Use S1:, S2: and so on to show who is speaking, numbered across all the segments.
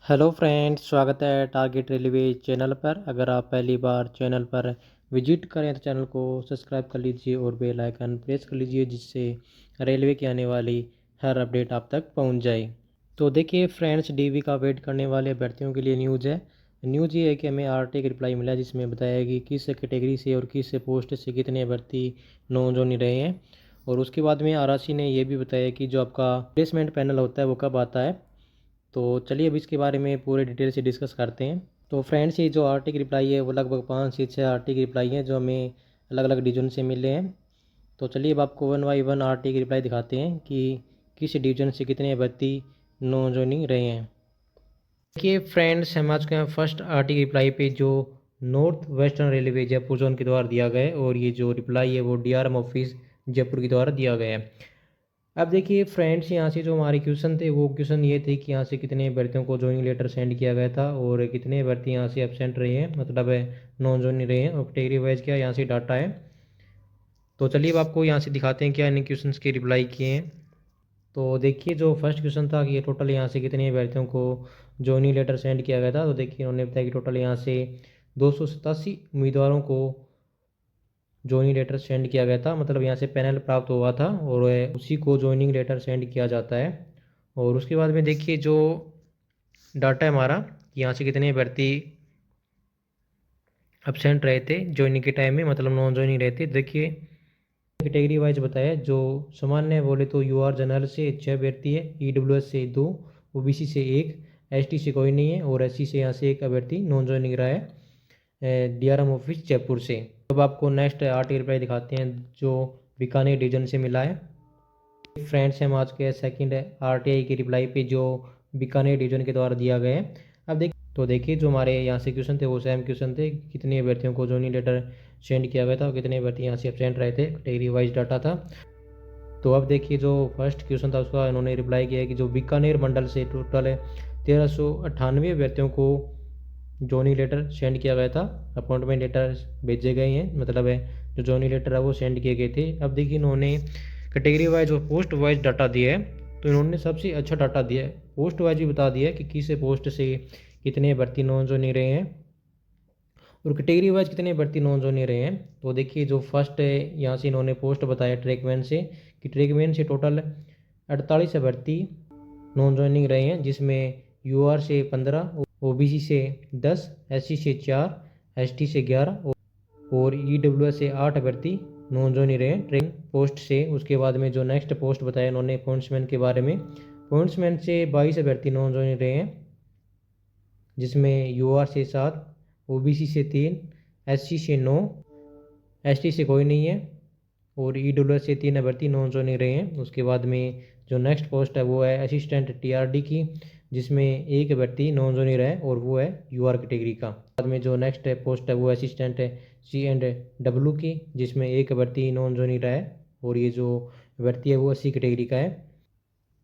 S1: Hello friends, स्वागत है target railway channel पर। अगर आप पहली बार चैनल पर विजिट करें तो चैनल को सब्सक्राइब कर लीजिए और बेल आइकन प्रेस कर लीजिए, जिससे रेलवे की आने वाली हर अपडेट आप तक पहुंच जाए। तो देखिए फ्रेंड्स, डीवी का वेट करने वाले अभ्यर्थियों के लिए न्यूज़ है। न्यूज़ ये है कि हमें आरटी का रिप्लाई मिला, जिसमें बताया कि किस कैटेगरी से और किस पोस्ट से कितने अभ्यर्थी नौजवान रहे हैं। और उसके बाद में आरआरसी ने यह भी बताया कि जो आपका प्लेसमेंट पैनल होता है वो कब आता है। तो चलिए अब इसके बारे में पूरे डिटेल से डिस्कस करते हैं। तो फ्रेंड्स, ये जो आर्टिक रिप्लाई है वो लगभग 5 से 6 आर्टिक रिप्लाई हैं जो हमें अलग अलग डिवीजन से मिले हैं। तो चलिए अब आपको one by one Arctic reply दिखाते हैं कि किस डिवीजन से कितने अभ्यर्थी नॉन ज्वाइनिंग रहे हैं। देखिए फ्रेंड्स, हम आज के फर्स्ट आर्टिक रिप्लाई पे जो north western railway Jaipur zone के द्वारा दिया गया है, और ये जो रिप्लाई है वो डीआरएम ऑफिस जयपुर के द्वारा दिया गया है। अब देखिए फ्रेंड्स, यहाँ से जो हमारे क्वेश्चन थे वो क्वेश्चन ये थे कि यहाँ से कितने अभ्यर्थियों को ज्वाइनिंग लेटर सेंड किया गया था और कितने अभ्यर्थी यहाँ से एबसेंट रहे हैं, मतलब नॉन ज्वाइनिंग रहे हैं, और कैटेगरी वाइज क्या यहाँ से डाटा है। तो चलिए अब आपको यहाँ से दिखाते हैं क्या इन क्वेश्चंस के रिप्लाई किए हैं। तो देखिए जो फर्स्ट क्वेश्चन था कि ये टोटल यहाँ से कितने अभ्यर्थियों को ज्वाइनिंग लेटर सेंड किया गया था। तो देखिए उन्होंने बताया कि टोटल यहाँ से 287 उम्मीदवारों को ज्वाइनिंग लेटर सेंड किया गया था, मतलब यहाँ से पैनल प्राप्त हुआ था और उसी को ज्वाइनिंग लेटर सेंड किया जाता है। और उसके बाद में देखिए जो डाटा है हमारा, यहाँ से कितने अभ्यर्थी एबसेंट रहे थे ज्वाइनिंग के टाइम में, मतलब नॉन ज्वाइनिंग रहे थे। देखिए कैटेगरी वाइज बताया, जो सामान्य बोले तो यूआर जनरल से 6 अभ्यर्थी है, ईडब्ल्यूएस से 2, ओबीसी से 1, एसटी से कोई नहीं है, और एससी से यहाँ से एक अभ्यर्थी नॉन ज्वाइनिंग रहा है डीआरएम ऑफिस जयपुर से। अब आपको नेक्स्ट आर्टिकल रिप्लाई दिखाते हैं जो बीकानेर डिवीजन से मिला है। फ्रेंड्स, हम आज के सेकंड आरटीआई की रिप्लाई पे जो बीकानेर डिवीजन के द्वारा दिया गया है। अब देखिए जो हमारे यहाँ से क्वेश्चन थे वो सेम क्वेश्चन थे, कितने अभ्यर्थियों को ज्वाइनिंग लेटर सेंड किया गया था और कितने अभ्यर्थी यहाँ से एबसेंट रहे थे, कैटेगरी वाइज डाटा था। तो अब देखिए जो फर्स्ट क्वेश्चन था उसका इन्होंने रिप्लाई किया है कि जो बीकानेर मंडल से टोटल 1398 अभ्यर्थियों को ज्वाइनिंग लेटर सेंड किया गया था, अपॉइंटमेंट लेटर भेजे गए हैं, मतलब है जो ज्वाइनिंग लेटर है वो सेंड किए गए थे। अब देखिए इन्होंने कैटेगरी वाइज और पोस्ट वाइज डाटा दिया है, तो इन्होंने सबसे अच्छा डाटा दिया है। पोस्ट वाइज भी बता दिया है कि किस पोस्ट से कितने भर्ती नॉन ज्वाइनिंग रहे हैं और कैटेगरी वाइज कितने भर्ती नॉन ज्वाइनिंग रहे हैं। तो देखिए जो फर्स्ट है यहाँ से इन्होंने पोस्ट बताया ट्रैकमैन से, कि ट्रैकमैन से टोटल 48 भर्ती नॉन ज्वाइनिंग रहे हैं, जिसमें यूआर से 15, ओबीसी से 10, एससी से 4, एसटी से 11 और ईडब्ल्यूएस से 8 अभ्यर्थी नॉन ज्वाइनिंग रहे ट्रेनिंग पोस्ट से। उसके बाद में जो नेक्स्ट पोस्ट बताया इन्होंने पॉइंट्समैन के बारे में, पॉइंट्समैन से 22 अभ्यर्थी नॉन ज्वाइनिंग रहे हैं, जिसमें यूआर से 7, ओबीसी से 3, एससी से 9, एसटी से कोई नहीं है, और ईडब्ल्यूएस से 3 अभ्यर्थी नॉन ज्वाइनिंग रहे हैं। उसके बाद में जो नेक्स्ट पोस्ट है वो है असिस्टेंट टीआरडी की, जिसमें एक अभ्यर्थी नॉन ज्वाइनिंग रहा है और वो है यूआर कैटेगरी का। बाद में जो नेक्स्ट पोस्ट है वो असिस्टेंट सी एंड डब्ल्यू की, जिसमें एक अभ्यर्थी नॉन ज्वाइनिंग रहा है और ये जो अभ्यर्थी है वो 80 कैटेगरी का है।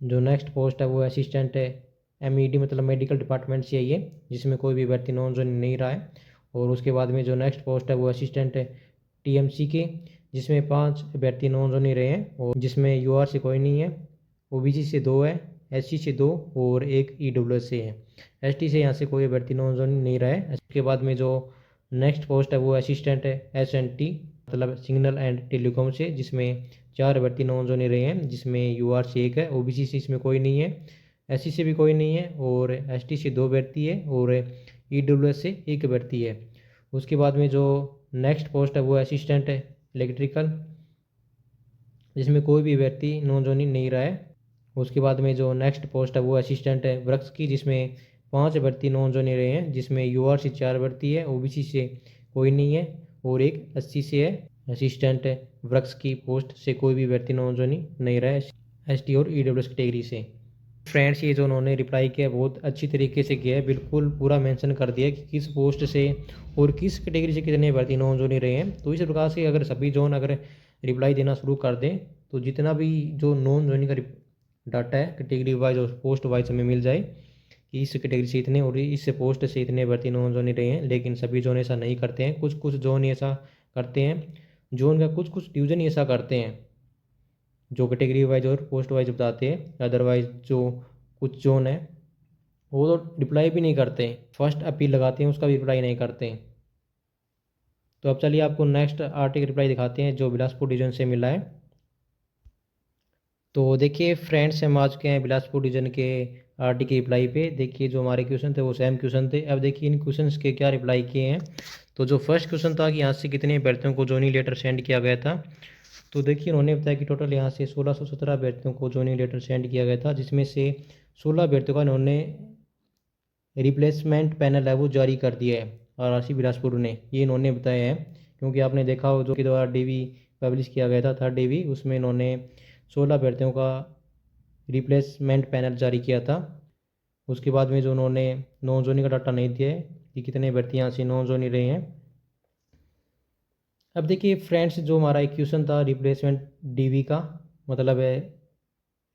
S1: जो नेक्स्ट पोस्ट है वो असिस्टेंट एमईडी, मतलब मेडिकल डिपार्टमेंट से है ये, जिसमें कोई भी अभ्यर्थी नॉन ज्वाइनिंग नहीं रहा है। और उसके बाद में जो नेक्स्ट पोस्ट है वो असिस्टेंट टीएमसी के, जिसमें 5 अभ्यर्थी नॉन ज्वाइनिंग रहे हैं और जिसमें यूआर से कोई नहीं है, ओबीसी से 2 है, एससी से 2 और एक ईडब्ल्यूएस से है। एसटी से यहाँ से कोई अभ्यर्थी नॉन ज्वाइनिंग नहीं रहा है। इसके बाद में जो नेक्स्ट पोस्ट है वो असिस्टेंट एसएनटी, मतलब सिग्नल एंड टेलीकॉम से, जिसमें 4 अभ्यर्थी नॉन ज्वाइनिंग रहे हैं, जिसमें यूआर से 1 है, ओबीसी से इसमें कोई नहीं है, एससी से भी कोई नहीं है, और एसटी से 2 अभ्यर्थी है और ईडब्ल्यूएस से 1 अभ्यर्थी है। उसके बाद में जो नेक्स्ट पोस्ट है वो असिस्टेंट इलेक्ट्रिकल, जिसमें कोई भी अभ्यर्थी नॉन ज्वाइनिंग नहीं रहा है। उसके बाद में जो नेक्स्ट पोस्ट है वो असिस्टेंट है वृक्ष की, जिसमें 5 अभ्यर्थी नॉन ज्वाइनिंग रहे हैं, जिसमें यूआर से 4 अभ्यर्थी है, ओबीसी से कोई नहीं है और एक 80 से है। असिस्टेंट वृक्ष की पोस्ट से कोई भी अभ्यर्थी नॉन ज्वाइनिंग नहीं रहा है एसटी और ईडब्ल्यूएस कैटेगरी से। फ्रेंड्स, ये जो उन्होंने रिप्लाई किया बहुत अच्छी तरीके से किया है, बिल्कुल पूरा मेंशन कर दिया कि किस पोस्ट से और किस कैटेगरी से कितने भर्ती नॉन ज्वाइनिंग रहे हैं। तो इस प्रकार से अगर सभी जोन अगर रिप्लाई देना शुरू कर दें तो जितना भी जो नॉन ज्वाइनिंग का डाटा है कैटेगरी वाइज और पोस्ट वाइज हमें मिल जाए कि इस कैटेगरी से इतने और इस पोस्ट से इतने भर्ती नॉन ज्वाइनिंग रहे हैं। लेकिन सभी जोन ऐसा नहीं करते हैं, कुछ कुछ जोन ऐसा करते हैं, जोन का कुछ कुछ डिवीजन ऐसा करते हैं जो कैटेगरी वाइज और पोस्ट वाइज बताते हैं। अदरवाइज जो कुछ जोन है वो तो रिप्लाई भी नहीं करते, फर्स्ट अपील लगाते हैं उसका भी रिप्लाई नहीं करते। तो अब चलिए आपको नेक्स्ट आर्टिकल रिप्लाई दिखाते हैं जो बिलासपुर डिवीजन से मिला है। तो देखिए फ्रेंड्स, हम आ चुके हैं बिलासपुर डिवीजन के आरटी के रिप्लाई पे। देखिए जो हमारे क्वेश्चन थे वो सेम क्वेश्चन थे। अब देखिए इन क्वेश्चंस के क्या रिप्लाई किए हैं। तो जो फर्स्ट क्वेश्चन था कि यहाँ से कितने अभ्यर्थियों को ज्वाइनिंग लेटर सेंड किया गया था, तो देखिए उन्होंने बताया कि टोटल यहाँ से 1617 अभ्यर्थियों को ज्वाइनिंग लेटर सेंड किया गया था, जिसमें से 16 अभ्यर्थियों का इन्होंने रिप्लेसमेंट पैनल है वो जारी कर दिया है आरआरसी बिलासपुर ने, ये इन्होंने बताया है। क्योंकि आपने देखा हो जो कि द्वारा डीवी पब्लिश किया गया था, थर्ड डीवी, उसमें इन्होंने 16 अभ्यर्थियों का रिप्लेसमेंट पैनल जारी किया था। उसके बाद में जो उन्होंने नॉन जोनी का डाटा नहीं दिया है कि कितने अभ्यर्थी यहाँ से नॉन जोनी रहे हैं। अब देखिए फ्रेंड्स, जो हमारा एक क्वेश्चन था रिप्लेसमेंट डीवी का, मतलब है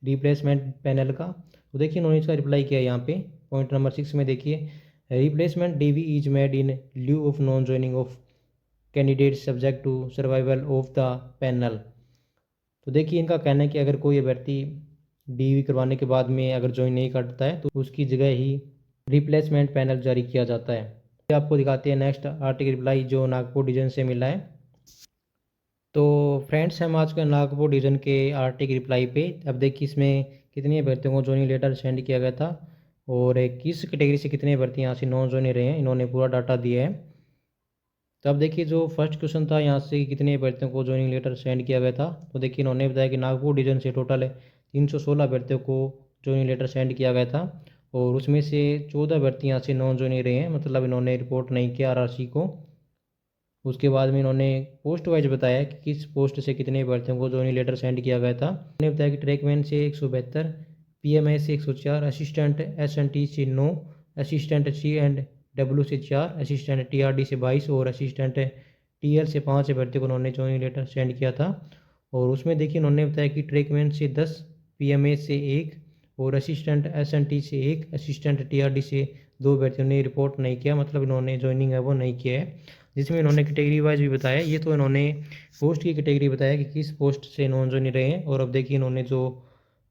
S1: रिप्लेसमेंट पैनल का, तो देखिए उन्होंने इसका रिप्लाई किया यहाँ पे पॉइंट नंबर 6 में। देखिए replacement DV is made in lieu of non joining of candidate subject to survival of the panel. तो देखिए इनका कहना है कि अगर कोई अभ्यर्थी डीवी करवाने के बाद में अगर ज्वाइन नहीं करता है तो उसकी जगह ही रिप्लेसमेंट पैनल जारी किया जाता है। आपको दिखाते हैं नेक्स्ट आर्टिकल रिप्लाई जो नागपुर डिवीजन से मिला है। तो फ्रेंड्स, हम आज के नागपुर डिवीजन के आर्टिकल रिप्लाई पे। अब देखिए इसमें कितने अभ्यर्थियों को ज्वाइनिंग लेटर सेंड किया गया था और किस कैटेगरी से कितने अभ्यर्थी यहाँ से नॉन ज्वाइन रहे हैं, इन्होंने पूरा डाटा दिया है। तो अब देखिए जो फर्स्ट क्वेश्चन था यहाँ से कितने अभ्यर्थियों को ज्वाइनिंग लेटर सेंड किया गया था, तो देखिए इन्होंने बताया कि नागपुर डिवीजन से टोटल 316 अभ्यर्थियों को ज्वाइनिंग लेटर सेंड किया गया था और उसमें से 14 अभ्यर्थी यहाँ से नॉन ज्वाइन रहे हैं, मतलब इन्होंने रिपोर्ट नहीं किया आरआरसी को। उसके बाद में इन्होंने पोस्ट वाइज बताया कि किस पोस्ट से कितने अभ्यर्थियों को ज्वाइनिंग लेटर सेंड किया गया था। उन्होंने बताया कि ट्रैकमैन से 172, पीएमए से 104, असिस्टेंट एसएनटी से 9, असिस्टेंट सी एंड डब्ल्यू से 4, असिस्टेंट टीआरडी से 22 और असिस्टेंट टीएल से 5 अभ्यर्थियों को उन्होंने ज्वाइनिंग लेटर सेंड किया था। और उसमें देखिए उन्होंने बताया कि ट्रैकमैन से 10, पीएमए से 1 और असिस्टेंट एसएनटी से 1, असिस्टेंट टीआरडी से 2 अभ्यर्थियों ने रिपोर्ट नहीं किया, मतलब इन्होंने ज्वाइनिंग है वो नहीं किया है। जिसमें इन्होंने कैटेगरी वाइज भी बताया, ये तो इन्होंने पोस्ट की कैटेगरी बताया कि किस पोस्ट से नॉन ज्वाइन रहे हैं। और अब देखिए इन्होंने जो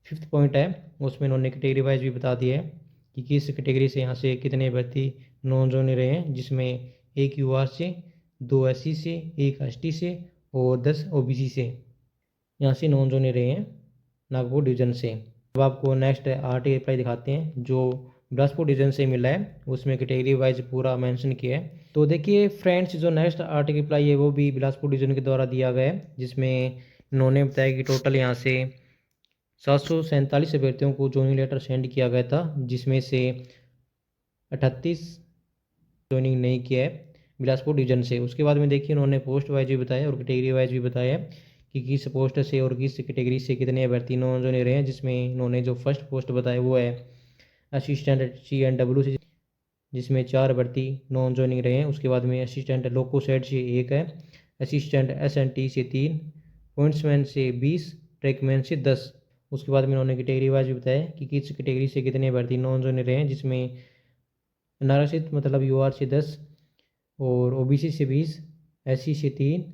S1: 5th पॉइंट है उसमें इन्होंने कैटेगरी वाइज भी बता दिया है कि किस कैटेगरी से यहाँ से कितने अभ्यर्थी नॉन ज्वाइन रहे हैं, जिसमें 1 यूआर से, 2 एससी से, 1 एसटी से और 10 ओबीसी से यहाँ से नॉन ज्वाइन रहे हैं नागपुर डिवीजन से। अब आपको नेक्स्ट आरटी रिप्लाई दिखाते हैं जो बिलासपुर डिवीजन से मिला है, उसमें कैटेगरी वाइज पूरा मेंशन किया है। तो देखिए फ्रेंड्स, जो नेक्स्ट आर्टिकल रिप्लाई है वो भी बिलासपुर डिवीजन के द्वारा दिया गया है, जिसमें इन्होंने बताया कि टोटल यहाँ से 747 अभ्यर्थियों को ज्वाइनिंग लेटर सेंड किया गया था, जिसमें से 38 ज्वाइनिंग नहीं किया है बिलासपुर डिवीजन से। उसके बाद में देखिए उन्होंने पोस्ट वाइज भी बताया और कैटेगरी वाइज भी बताया कि किस पोस्ट से और किस कैटेगरी से कितने अभ्यर्थी नॉन ज्वाइन रहे हैं, जिसमें इन्होंने जो फर्स्ट पोस्ट बताया वो है असिस्टेंट सी एंड डब्ल्यू से, जिसमें 4 अभ्यर्थी नॉन ज्वाइनिंग रहे हैं। उसके बाद में असिस्टेंट लोको सेट से 1 है, असिस्टेंट एसएनटी से 3, पॉइंट्समैन से 20, ट्रैकमैन से 10। उसके बाद में उन्होंने कैटेगरी वाइज भी बताया कि किस कैटेगरी से कितने अभ्यर्थी नॉन ज्वाइनिंग रहे हैं, जिसमें नाराशित मतलब यूआर से 10 और ओबीसी से 20, एससी से 3,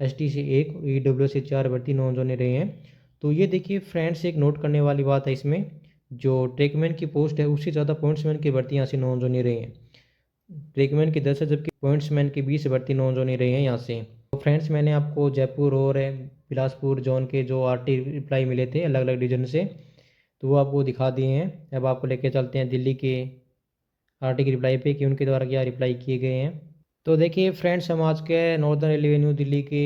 S1: एसटी से 1 और ईडब्ल्यू से 4 अभ्यर्थी नॉन ज्वाइनिंग रहे हैं। तो ये देखिए फ्रेंड्स, एक नोट करने वाली बात है इसमें, जो ट्रैकमैन की पोस्ट है उससे ज़्यादा पॉइंट्समैन की भर्ती यहाँ से नॉन ज्वाइन रहे हैं। ट्रैकमैन की 10 है जबकि पॉइंट्समैन की 20 भर्ती नॉन ज्वाइन रहे हैं यहाँ से। तो फ्रेंड्स, मैंने आपको जयपुर और बिलासपुर जोन के जो आरटी रिप्लाई मिले थे अलग अलग डिवीजन से, तो वो आपको दिखा दिए हैं। अब आपको लेके चलते हैं दिल्ली के आरटी की रिप्लाई पे कि उनके द्वारा क्या रिप्लाई किए गए हैं। तो देखिए फ्रेंड्स, हम आज के नॉर्दर्न रेलवे न्यू दिल्ली के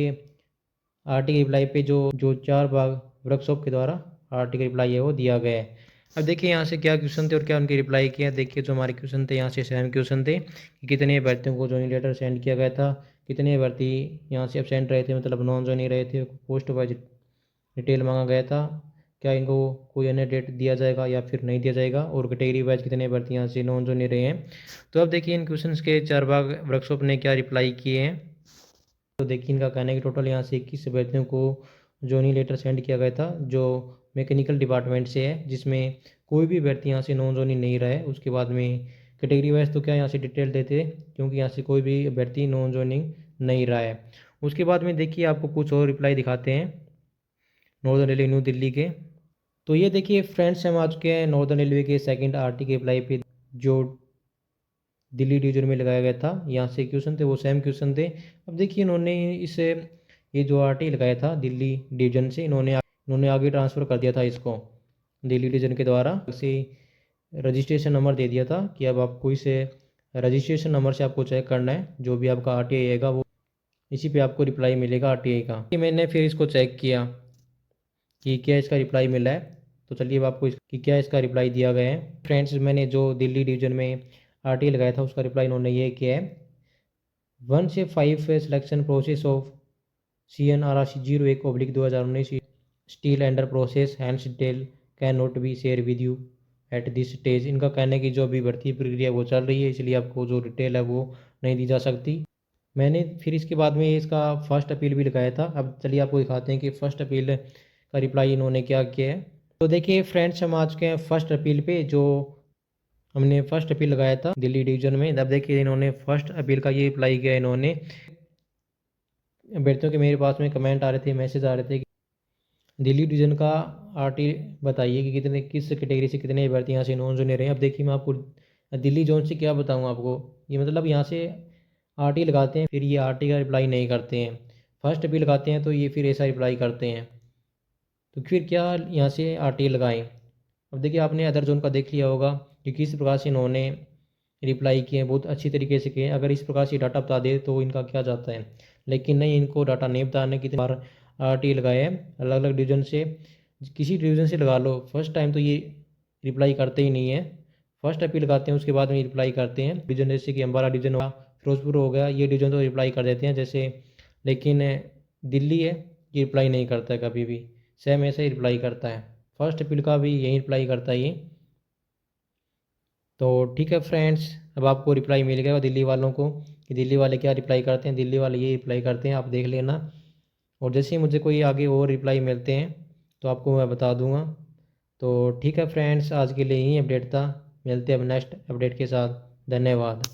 S1: आरटी की रिप्लाई पे जो 4 भाग वर्कशॉप के द्वारा आरटी की रिप्लाई है वो दिया गया है। अब देखिए यहाँ से क्या क्वेश्चन थे और क्या उनके रिप्लाई किया। देखिए जो हमारे क्वेश्चन थे यहाँ से सेम क्वेश्चन थे कि कितने अभ्यर्थियों को ज्वाइनिंग लेटर सेंड किया गया था, कितने अभ्यर्थी यहाँ से एबसेंट रहे थे मतलब नॉन ज्वाइन रहे थे, पोस्ट वाइज डिटेल मांगा गया था, क्या इनको कोई अन्य डेट दिया जाएगा या फिर नहीं दिया जाएगा, और कैटेगरी वाइज कितने अभ्यर्थी यहाँ से नॉन ज्वाइन रहे हैं। तो अब देखिए इन क्वेश्चन के 4 भाग वर्कशॉप ने क्या रिप्लाई किए हैं। तो देखिए इनका कहना है कि टोटल यहाँ से 21 अभ्यर्थियों को ज्वाइनिंग लेटर सेंड किया गया था जो मैकेनिकल डिपार्टमेंट से है, जिसमें कोई भी अभ्यर्थी यहाँ से नॉन ज्वाइनिंग नहीं रहा है। उसके बाद में कैटेगरी वाइज तो क्या यहाँ से डिटेल देते, क्योंकि यहाँ से कोई भी अभ्यर्थी नॉन ज्वाइनिंग नहीं रहा है। उसके बाद में देखिए आपको कुछ और रिप्लाई दिखाते हैं नॉर्दर्न रेलवे न्यू दिल्ली के। तो ये देखिए फ्रेंड्स, हम आ चुके हैं नॉर्दर्न रेलवे के सेकंड आरटी के रिप्लाई पे। जो दिल्ली डिवीज़न में लगाया गया था, यहाँ से क्वेश्चन थे वो सेम क्वेश्चन थे। अब देखिए इन्होंने इसे ये जो आरटी लगाया था दिल्ली डिवीज़न से, इन्होंने आगे ट्रांसफ़र कर दिया था इसको दिल्ली डिवीज़न के द्वारा। इसे रजिस्ट्रेशन नंबर दे दिया था कि अब आपको इसे रजिस्ट्रेशन नंबर से आपको चेक करना है, जो भी आपका आरटीआई आएगा वो इसी पे आपको रिप्लाई मिलेगा आरटीआई का। कि मैंने फिर इसको चेक किया कि क्या इसका रिप्लाई मिला है, तो चलिए अब आपको कि क्या इसका रिप्लाई दिया गया है। फ्रेंड्स, मैंने जो दिल्ली डिवीज़न में आरटीआई लगाया था उसका रिप्लाई इन्होंने ये किया है, 1 से 5 selection process of CNRRC 01/2019 still under process hands detail can not be share with you at this stage. इनका कहना है कि जो अभी भर्ती प्रक्रिया वो चल रही है, इसलिए आपको जो डिटेल है वो नहीं दी जा सकती। मैंने फिर इसके बाद में इसका फर्स्ट अपील भी लगाया था। अब चलिए आपको दिखाते हैं कि फ़र्स्ट अपील का रिप्लाई इन्होंने क्या किया है। तो देखिए फ्रेंड्स, हम आ चुके हैं फर्स्ट अपील पे, जो हमने फर्स्ट अपील लगाया था दिल्ली डिवीज़न में। अब देखिए इन्होंने फर्स्ट अपील का ये अप्लाई किया इन्होंने। अभ्यर्थियों के मेरे पास में कमेंट आ रहे थे, मैसेज आ रहे थे कि दिल्ली डिवीज़न का आरटी बताइए कि कितने किस कैटेगरी से कितने अभ्यर्थी यहाँ से नॉन जूनियर हैं। अब देखिए मैं आपको दिल्ली जोन से क्या बताऊँ आपको, ये मतलब यहाँ से आरटी लगाते हैं, फिर ये आरटी का रिप्लाई नहीं करते हैं। फर्स्ट अपील लगाते हैं तो ये फिर ऐसा रिप्लाई करते हैं, तो फिर क्या यहाँ से आरटी लगाएं। अब देखिए आपने अदर जोन का देख लिया होगा कि किस प्रकार से इन्होंने रिप्लाई किए हैं, बहुत अच्छी तरीके से किए हैं। अगर इस प्रकार से डाटा बता दे तो इनका क्या जाता है, लेकिन नहीं, इनको डाटा नहीं बताने। कितनी बार आरटी लगाए हैं अलग अलग डिवीज़न से, किसी डिवीज़न से लगा लो, फर्स्ट टाइम तो ये रिप्लाई करते ही नहीं है। फर्स्ट अपील लगाते हैं उसके बाद में रिप्लाई करते हैं। डिवीज़न जैसे कि अम्बाला डिवीज़न हुआ, फिरोजपुर हो गया, ये डिवीज़न तो रिप्लाई कर देते हैं जैसे, लेकिन दिल्ली है ये रिप्लाई नहीं करता है कभी भी, सेम ऐसे ही रिप्लाई करता है। फर्स्ट अपील का भी यही रिप्लाई करता है ये। तो ठीक है फ्रेंड्स, अब आपको रिप्लाई मिल गया दिल्ली वालों को कि दिल्ली वाले क्या रिप्लाई करते हैं। दिल्ली वाले ये रिप्लाई करते हैं, आप देख लेना। और जैसे ही मुझे कोई आगे और रिप्लाई मिलते हैं तो आपको मैं बता दूंगा। तो ठीक है फ्रेंड्स, आज के लिए यही अपडेट था। मिलते हैं अब नेक्स्ट अपडेट के साथ। धन्यवाद।